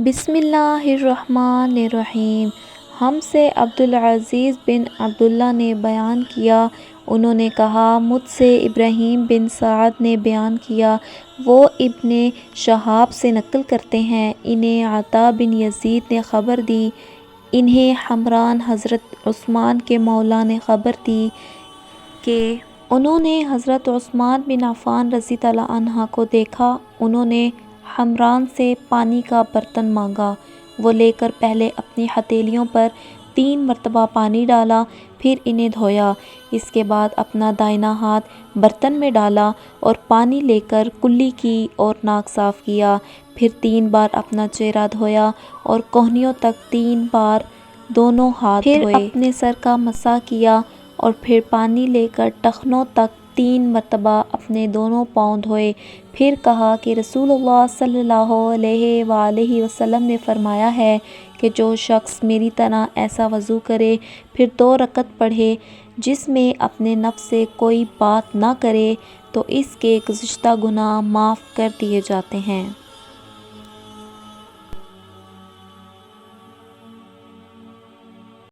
بسم اللہ الرحمن الرحیم۔ ہم سے عبدالعزیز بن عبداللہ نے بیان کیا، انہوں نے کہا مجھ سے ابراہیم بن سعد نے بیان کیا، وہ ابن شہاب سے نقل کرتے ہیں، انہیں عطا بن یزید نے خبر دی، انہیں حمران حضرت عثمان کے مولا نے خبر دی کہ انہوں نے حضرت عثمان بن عفان رضی اللہ عنہ کو دیکھا، انہوں نے حمران سے پانی کا برتن مانگا، وہ لے کر پہلے اپنی ہتھیلیوں پر 3 مرتبہ پانی ڈالا، پھر انہیں دھویا، اس کے بعد اپنا دائنا ہاتھ برتن میں ڈالا اور پانی لے کر کلی کی اور ناک صاف کیا، پھر 3 بار اپنا چہرہ دھویا اور کہنیوں تک 3 بار دونوں ہاتھ دھوئے، پھر اپنے سر کا مسح کیا اور پھر پانی لے کر ٹخنوں تک 3 مرتبہ اپنے دونوں پاؤں دھوئے، پھر کہا کہ رسول اللہ صلی اللہ علیہ وآلہ وسلم نے فرمایا ہے کہ جو شخص میری طرح ایسا وضو کرے، پھر 2 رکعت پڑھے، جس میں اپنے نفس سے کوئی بات نہ کرے، تو اس کے گزشتہ گناہ معاف کر دیے جاتے ہیں۔